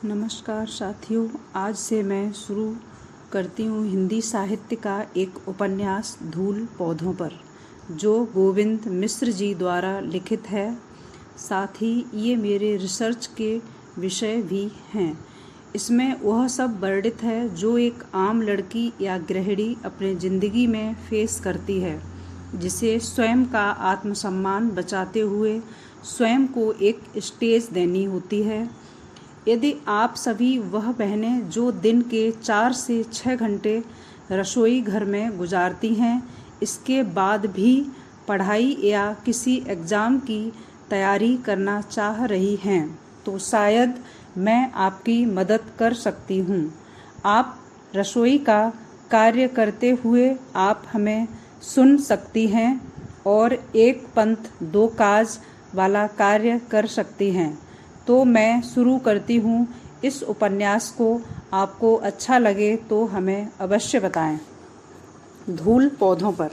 नमस्कार साथियों, आज से मैं शुरू करती हूँ हिंदी साहित्य का एक उपन्यास धूल पौधों पर, जो गोविंद मिश्र जी द्वारा लिखित है। साथ ही ये मेरे रिसर्च के विषय भी हैं। इसमें वह सब वर्णित है जो एक आम लड़की या गृहिणी अपने ज़िंदगी में फेस करती है, जिसे स्वयं का आत्मसम्मान बचाते हुए स्वयं को एक स्टेज देनी होती है। यदि आप सभी वह बहनें जो दिन के 4 से 6 घंटे रसोई घर में गुजारती हैं, इसके बाद भी पढ़ाई या किसी एग्ज़ाम की तैयारी करना चाह रही हैं, तो शायद मैं आपकी मदद कर सकती हूँ। आप रसोई का कार्य करते हुए आप हमें सुन सकती हैं और एक पंथ दो काज वाला कार्य कर सकती हैं। तो मैं शुरू करती हूँ इस उपन्यास को। आपको अच्छा लगे तो हमें अवश्य बताएं। धूल पौधों पर।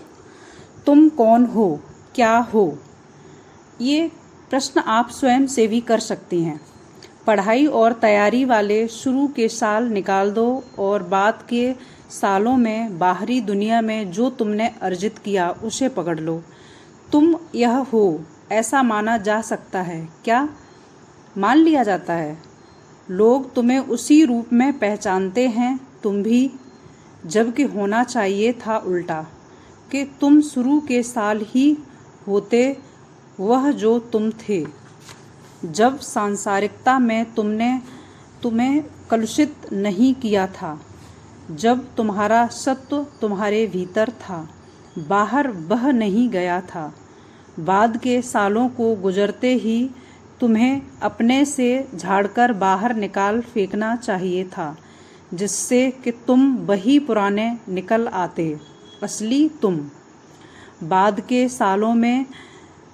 तुम कौन हो, क्या हो? ये प्रश्न आप स्वयं से भी कर सकती हैं। पढ़ाई और तैयारी वाले शुरू के साल निकाल दो और बाद के सालों में बाहरी दुनिया में जो तुमने अर्जित किया उसे पकड़ लो। तुम यह हो, ऐसा माना जा सकता है क्या? मान लिया जाता है। लोग तुम्हें उसी रूप में पहचानते हैं, तुम भी, जबकि होना चाहिए था उल्टा, कि तुम शुरू के साल ही होते वह जो तुम थे, जब सांसारिकता में तुमने तुम्हें कलुषित नहीं किया था, जब तुम्हारा सत्व तुम्हारे भीतर था, बाहर बह नहीं गया था। बाद के सालों को गुजरते ही तुम्हें अपने से झाड़कर बाहर निकाल फेंकना चाहिए था, जिससे कि तुम वही पुराने निकल आते, असली तुम। बाद के सालों में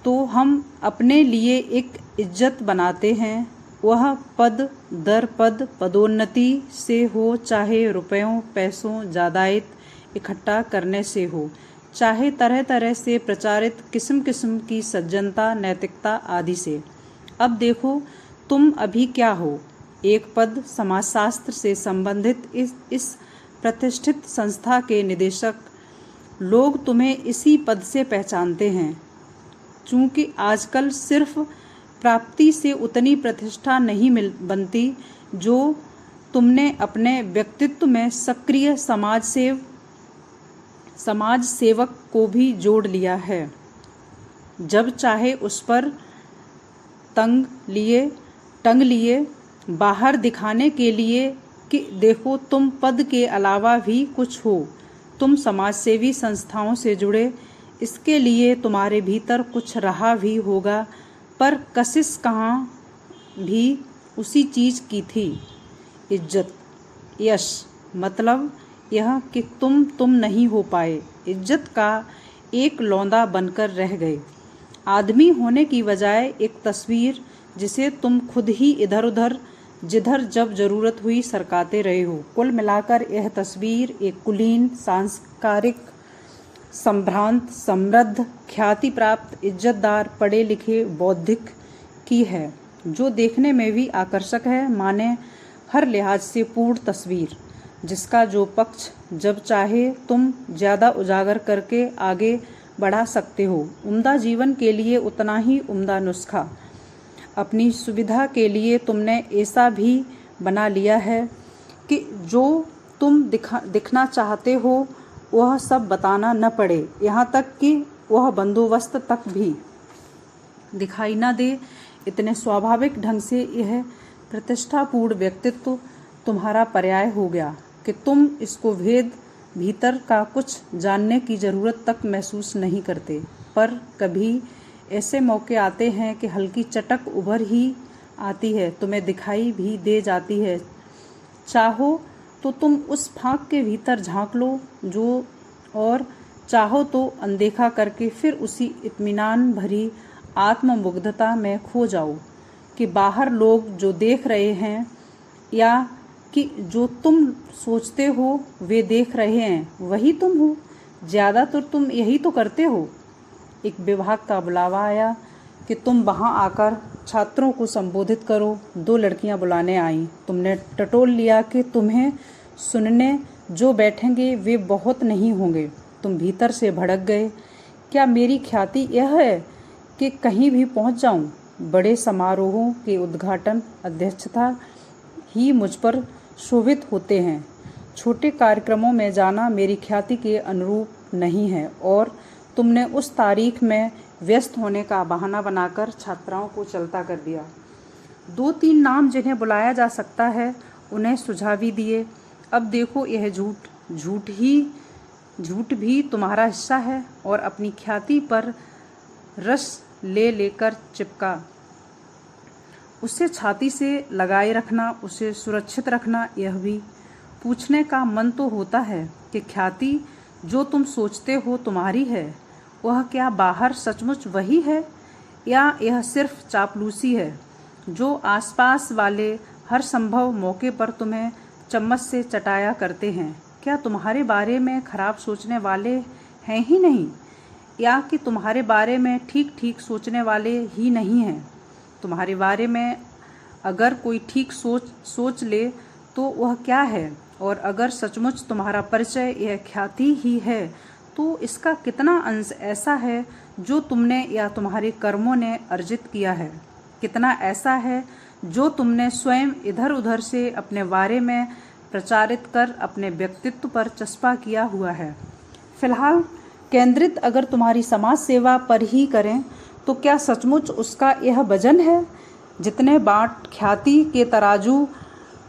तो हम अपने लिए एक इज्जत बनाते हैं, वह पद दर पद पदोन्नति से हो, चाहे रुपयों पैसों जायदाद इकट्ठा करने से हो, चाहे तरह तरह से प्रचारित किस्म किस्म की सज्जनता नैतिकता आदि से। अब देखो तुम अभी क्या हो। एक पद समाजशास्त्र से संबंधित इस प्रतिष्ठित संस्था के निदेशक। लोग तुम्हें इसी पद से पहचानते हैं। चूँकि आजकल सिर्फ प्राप्ति से उतनी प्रतिष्ठा नहीं बनती जो तुमने अपने व्यक्तित्व में सक्रिय समाज सेवक को भी जोड़ लिया है। जब चाहे उस पर टंग लिए बाहर दिखाने के लिए कि देखो तुम पद के अलावा भी कुछ हो, तुम समाजसेवी संस्थाओं से जुड़े, इसके लिए तुम्हारे भीतर कुछ रहा भी होगा, पर कशिश कहाँ भी उसी चीज़ की थी, इज्जत यश। मतलब यह कि तुम नहीं हो पाए, इज्जत का एक लौंदा बनकर रह गए। आदमी होने की बजाय एक तस्वीर जिसे तुम खुद ही इधर उधर जिधर जब जरूरत हुई सरकाते रहे हो। कुल मिलाकर यह तस्वीर एक कुलीन, सांस्कारिक, संभ्रांत, समृद्ध, ख्याति प्राप्त, इज्जतदार, पढ़े लिखे बौद्धिक की है, जो देखने में भी आकर्षक है, माने हर लिहाज से पूर्ण तस्वीर, जिसका जो पक्ष जब चाहे तुम ज़्यादा उजागर करके आगे बढ़ा सकते हो। उम्दा जीवन के लिए उतना ही उम्दा नुस्खा। अपनी सुविधा के लिए तुमने ऐसा भी बना लिया है कि जो तुम दिखना चाहते हो वह सब बताना न पड़े, यहाँ तक कि वह बंदोबस्त तक भी दिखाई न दे। इतने स्वाभाविक ढंग से यह प्रतिष्ठापूर्ण व्यक्तित्व तुम्हारा पर्याय हो गया कि तुम इसको भेद भीतर का कुछ जानने की ज़रूरत तक महसूस नहीं करते। पर कभी ऐसे मौके आते हैं कि हल्की चटक उभर ही आती है, तुम्हें दिखाई भी दे जाती है। चाहो तो तुम उस फाँक के भीतर झांक लो जो, और चाहो तो अनदेखा करके फिर उसी इत्मीनान भरी आत्ममुग्धता में खो जाओ कि बाहर लोग जो देख रहे हैं या कि जो तुम सोचते हो वे देख रहे हैं वही तुम हो। ज़्यादातर तुम यही तो करते हो। एक विभाग का बुलावा आया कि तुम वहाँ आकर छात्रों को संबोधित करो। 2 लड़कियां बुलाने आईं। तुमने टटोल लिया कि तुम्हें सुनने जो बैठेंगे वे बहुत नहीं होंगे। तुम भीतर से भड़क गए। क्या मेरी ख्याति यह है कि कहीं भी पहुंच जाऊं? बड़े समारोहों के उद्घाटन अध्यक्षता ही मुझ पर शोभित होते हैं। छोटे कार्यक्रमों में जाना मेरी ख्याति के अनुरूप नहीं है। और तुमने उस तारीख में व्यस्त होने का बहाना बनाकर छात्राओं को चलता कर दिया। 2-3 नाम जिन्हें बुलाया जा सकता है उन्हें सुझावी दिए। अब देखो यह झूठ भी तुम्हारा हिस्सा है और अपनी ख्याति पर रस ले लेकर चिपका। उसे छाती से लगाए रखना, उसे सुरक्षित रखना, यह भी पूछने का मन तो होता है कि ख्याति जो तुम सोचते हो तुम्हारी है, वह क्या बाहर सचमुच वही है या यह सिर्फ चापलूसी है जो आसपास वाले हर संभव मौके पर तुम्हें चम्मच से चटाया करते हैं? क्या तुम्हारे बारे में खराब सोचने वाले हैं ही नहीं, या कि तुम्हारे बारे में ठीक ठीक सोचने वाले ही नहीं हैं? तुम्हारे बारे में अगर कोई ठीक सोच ले तो वह क्या है? और अगर सचमुच तुम्हारा परिचय यह ख्याति ही है तो इसका कितना अंश ऐसा है जो तुमने या तुम्हारे कर्मों ने अर्जित किया है? कितना ऐसा है जो तुमने स्वयं इधर उधर से अपने बारे में प्रचारित कर अपने व्यक्तित्व पर चस्पा किया हुआ है? फिलहाल केंद्रित अगर तुम्हारी समाज सेवा पर ही करें तो क्या सचमुच उसका यह वजन है? जितने बाट ख्याति के तराजू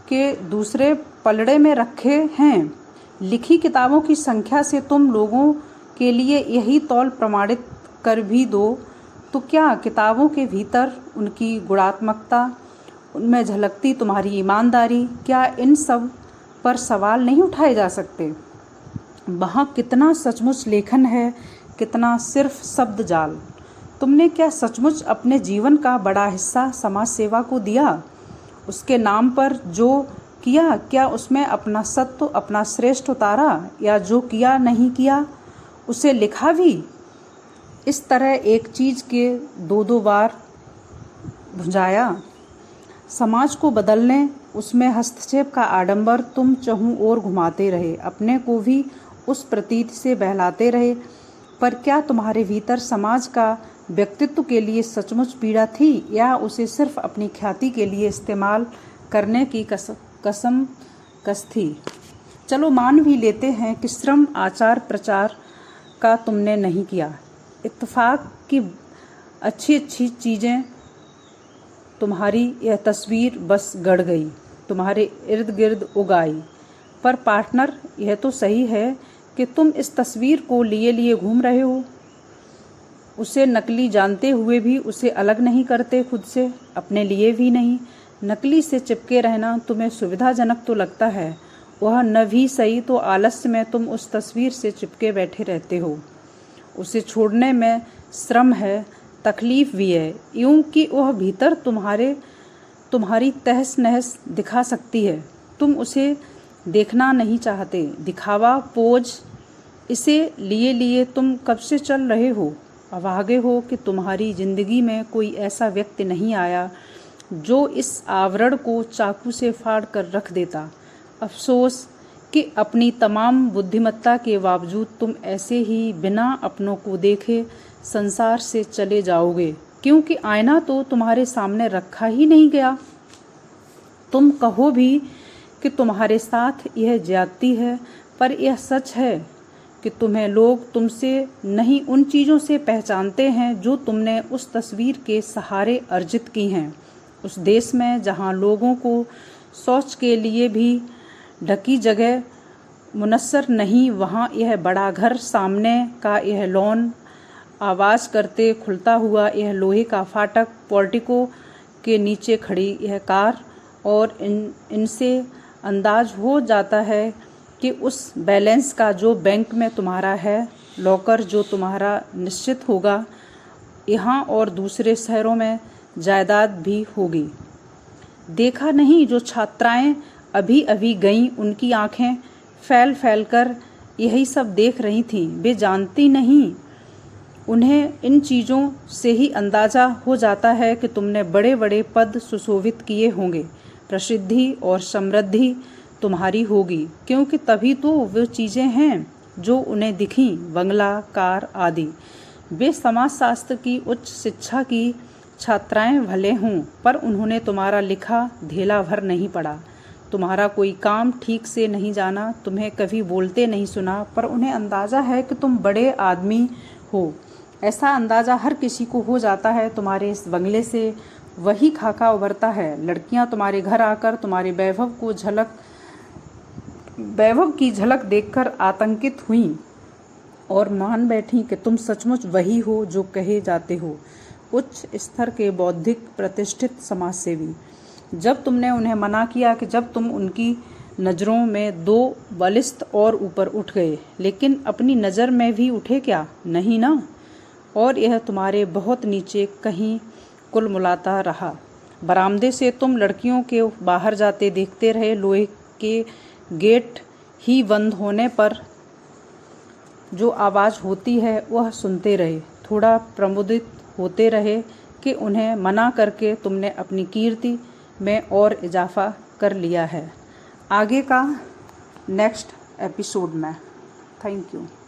के दूसरे पलड़े में रखे हैं, लिखी किताबों की संख्या से तुम लोगों के लिए यही तौल प्रमाणित कर भी दो तो क्या किताबों के भीतर उनकी गुणात्मकता, उनमें झलकती तुम्हारी ईमानदारी, क्या इन सब पर सवाल नहीं उठाए जा सकते? वहाँ कितना सचमुच लेखन है, कितना सिर्फ शब्द जाल। तुमने क्या सचमुच अपने जीवन का बड़ा हिस्सा समाज सेवा को दिया? उसके नाम पर जो किया, क्या उसमें अपना सत्व, अपना श्रेष्ठ उतारा, या जो किया नहीं किया उसे लिखा भी? इस तरह एक चीज़ के 2-2 बार भुंजाया। समाज को बदलने, उसमें हस्तक्षेप का आडंबर तुम चहुं ओर घुमाते रहे, अपने को भी उस प्रतीति से बहलाते रहे। पर क्या तुम्हारे भीतर समाज का व्यक्तित्व के लिए सचमुच पीड़ा थी, या उसे सिर्फ अपनी ख्याति के लिए इस्तेमाल करने की कसम थी? चलो मान भी लेते हैं कि श्रम आचार प्रचार का तुमने नहीं किया। इत्तेफाक की अच्छी चीज़ें तुम्हारी यह तस्वीर बस गढ़ गई, तुम्हारे इर्द गिर्द उग आई। पर पार्टनर, यह तो सही है कि तुम इस तस्वीर को लिए घूम रहे हो। उसे नकली जानते हुए भी उसे अलग नहीं करते खुद से, अपने लिए भी नहीं। नकली से चिपके रहना तुम्हें सुविधाजनक तो लगता है, वह न भी सही तो आलस्य में तुम उस तस्वीर से चिपके बैठे रहते हो। उसे छोड़ने में श्रम है, तकलीफ भी है, यूं कि वह भीतर तुम्हारी तहस नहस दिखा सकती है। तुम उसे देखना नहीं चाहते। दिखावा, पोज, इसे लिए तुम कब से चल रहे हो। अभागे हो कि तुम्हारी जिंदगी में कोई ऐसा व्यक्ति नहीं आया जो इस आवरण को चाकू से फाड़ कर रख देता। अफसोस कि अपनी तमाम बुद्धिमत्ता के बावजूद तुम ऐसे ही बिना अपनों को देखे संसार से चले जाओगे, क्योंकि आईना तो तुम्हारे सामने रखा ही नहीं गया। तुम कहो भी कि तुम्हारे साथ यह ज्यादती है, पर यह सच है कि तुम्हें लोग तुमसे नहीं उन चीज़ों से पहचानते हैं जो तुमने उस तस्वीर के सहारे अर्जित की हैं। उस देश में जहाँ लोगों को शौच के लिए भी ढकी जगह मुनस्सर नहीं, वहाँ यह बड़ा घर, सामने का यह लॉन, आवाज़ करते खुलता हुआ यह लोहे का फाटक, पोर्टिको के नीचे खड़ी यह कार, और इनसे अंदाज हो जाता है कि उस बैलेंस का जो बैंक में तुम्हारा है, लॉकर जो तुम्हारा निश्चित होगा, यहाँ और दूसरे शहरों में जायदाद भी होगी। देखा नहीं जो छात्राएं अभी अभी गईं, उनकी आंखें फैल कर यही सब देख रही थीं। वे जानती नहीं उन्हें इन चीज़ों से ही अंदाज़ा हो जाता है कि तुमने बड़े बड़े पद सुशोभित किए होंगे, प्रसिद्धि और समृद्धि तुम्हारी होगी, क्योंकि तभी तो वो चीज़ें हैं जो उन्हें दिखीं, बंगला, कार आदि। वे समाजशास्त्र की उच्च शिक्षा की छात्राएं भले हों, पर उन्होंने तुम्हारा लिखा धेला भर नहीं पढ़ा, तुम्हारा कोई काम ठीक से नहीं जाना, तुम्हें कभी बोलते नहीं सुना, पर उन्हें अंदाज़ा है कि तुम बड़े आदमी हो। ऐसा अंदाज़ा हर किसी को हो जाता है। तुम्हारे इस बंगले से वही खाका उभरता है। लड़कियां तुम्हारे घर आकर तुम्हारे वैभव की झलक देखकर आतंकित हुईं और मान बैठी कि तुम सचमुच वही हो जो कहे जाते हो, उच्च स्तर के बौद्धिक प्रतिष्ठित समाजसेवी। जब तुमने उन्हें मना किया कि जब तुम उनकी नज़रों में 2 बलिस्थ और ऊपर उठ गए, लेकिन अपनी नज़र में भी उठे क्या? नहीं ना। और यह तुम्हारे बहुत नीचे कहीं कुलमुलाता रहा। बरामदे से तुम लड़कियों के बाहर जाते देखते रहे। लोहे के गेट ही बंद होने पर जो आवाज़ होती है वह सुनते रहे। थोड़ा प्रमुदित होते रहे कि उन्हें मना करके तुमने अपनी कीर्ति में और इजाफा कर लिया है। आगे का नेक्स्ट एपिसोड में। Thank you.